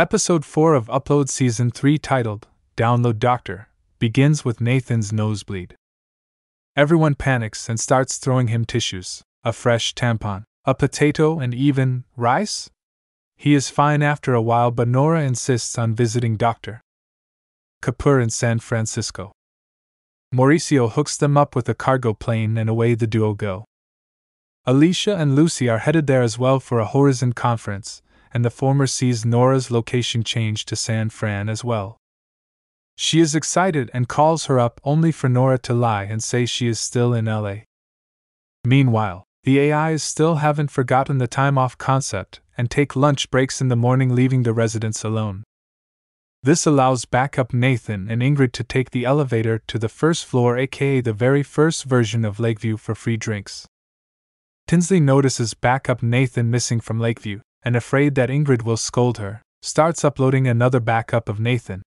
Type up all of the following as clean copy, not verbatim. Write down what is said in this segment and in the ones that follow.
Episode 4 of Upload Season 3, titled Download Doctor, begins with Nathan's nosebleed. Everyone panics and starts throwing him tissues, a fresh tampon, a potato, and even rice. He is fine after a while, but Nora insists on visiting Dr. Kapoor in San Francisco. Mauricio hooks them up with a cargo plane and away the duo go. Alicia and Lucy are headed there as well for a Horizon conference, and the former sees Nora's location change to San Fran as well. She is excited and calls her up, only for Nora to lie and say she is still in LA. Meanwhile, the AIs still haven't forgotten the time off concept and take lunch breaks in the morning, leaving the residents alone. This allows backup Nathan and Ingrid to take the elevator to the first floor, aka the very first version of Lakeview, for free drinks. Tinsley notices backup Nathan missing from Lakeview, and afraid that Ingrid will scold her, starts uploading another backup of Nathan.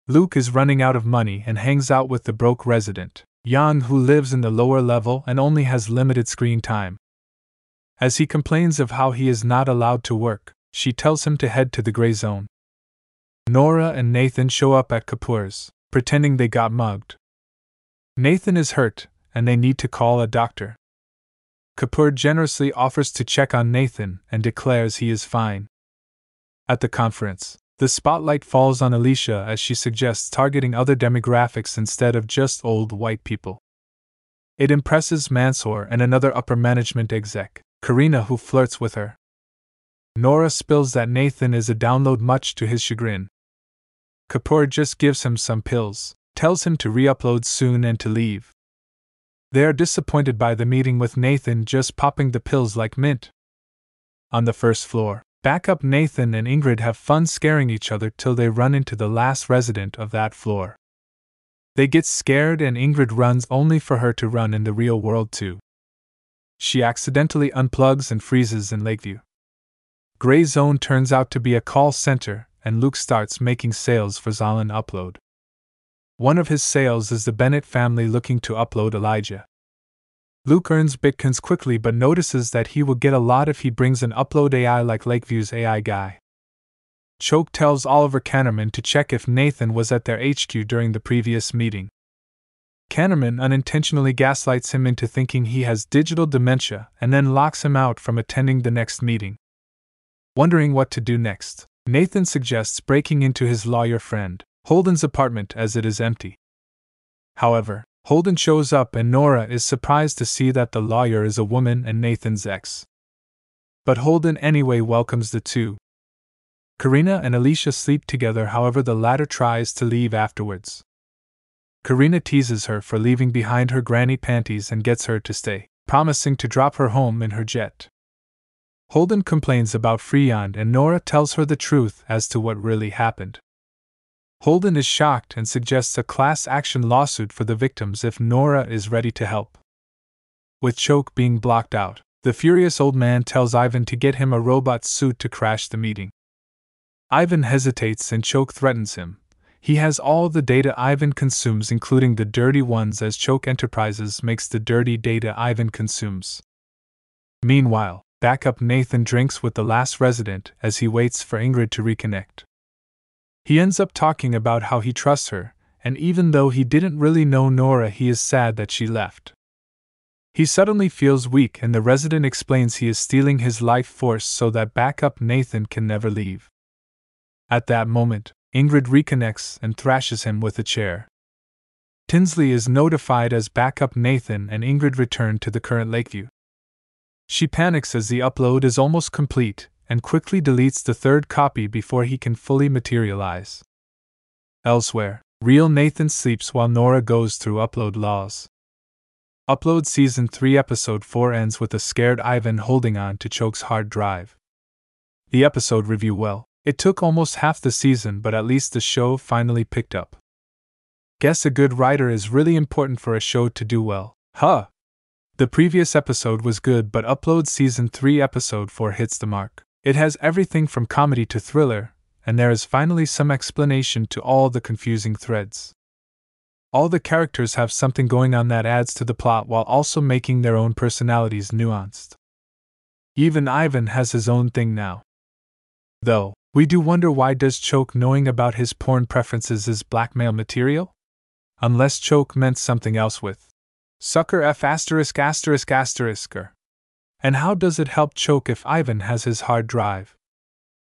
Luke is running out of money and hangs out with the broke resident, Jan, who lives in the lower level and only has limited screen time. As he complains of how he is not allowed to work, she tells him to head to the gray zone. Nora and Nathan show up at Kapoor's, pretending they got mugged. Nathan is hurt, and they need to call a doctor. Kapoor generously offers to check on Nathan and declares he is fine. At the conference, the spotlight falls on Alicia as she suggests targeting other demographics instead of just old white people. It impresses Mansoor and another upper management exec, Karina, who flirts with her. Nora spills that Nathan is a download, much to his chagrin. Kapoor just gives him some pills, tells him to re-upload soon and to leave. They are disappointed by the meeting, with Nathan just popping the pills like mint. On the first floor, backup Nathan and Ingrid have fun scaring each other till they run into the last resident of that floor. They get scared and Ingrid runs, only for her to run in the real world too. She accidentally unplugs and freezes in Lakeview. Gray Zone turns out to be a call center, and Luke starts making sales for Zalin Upload. One of his sales is the Bennett family looking to upload Elijah. Luke earns bitcoins quickly, but notices that he will get a lot if he brings an upload AI like Lakeview's AI guy. Choke tells Oliver Kannerman to check if Nathan was at their HQ during the previous meeting. Kannerman unintentionally gaslights him into thinking he has digital dementia and then locks him out from attending the next meeting. Wondering what to do next, Nathan suggests breaking into his lawyer friend Holden's apartment, as it is empty. However, Holden shows up and Nora is surprised to see that the lawyer is a woman and Nathan's ex. But Holden anyway welcomes the two. Karina and Alicia sleep together, however the latter tries to leave afterwards. Karina teases her for leaving behind her granny panties and gets her to stay, promising to drop her home in her jet. Holden complains about Freon and Nora tells her the truth as to what really happened. Holden is shocked and suggests a class action lawsuit for the victims if Nora is ready to help. With Choke being blocked out, the furious old man tells Ivan to get him a robot suit to crash the meeting. Ivan hesitates and Choke threatens him. He has all the data Ivan consumes, including the dirty ones, as Choke Enterprises makes the dirty data Ivan consumes. Meanwhile, backup Nathan drinks with the last resident as he waits for Ingrid to reconnect. He ends up talking about how he trusts her, and even though he didn't really know Nora, he is sad that she left. He suddenly feels weak and the resident explains he is stealing his life force so that backup Nathan can never leave. At that moment, Ingrid reconnects and thrashes him with a chair. Tinsley is notified as backup Nathan and Ingrid return to the current Lakeview. She panics as the upload is almost complete, and quickly deletes the third copy before he can fully materialize. Elsewhere, real Nathan sleeps while Nora goes through upload laws. Upload Season 3 Episode 4 ends with a scared Ivan holding on to Choke's hard drive. The episode review well. It took almost half the season, but at least the show finally picked up. Guess a good writer is really important for a show to do well, huh? The previous episode was good, but Upload Season 3 Episode 4 hits the mark. It has everything from comedy to thriller, and there is finally some explanation to all the confusing threads. All the characters have something going on that adds to the plot while also making their own personalities nuanced. Even Ivan has his own thing now. Though, We do wonder why does Choke knowing about his porn preferences is blackmail material? Unless Choke meant something else with sucker F ******. And how does it help Choke if Ivan has his hard drive?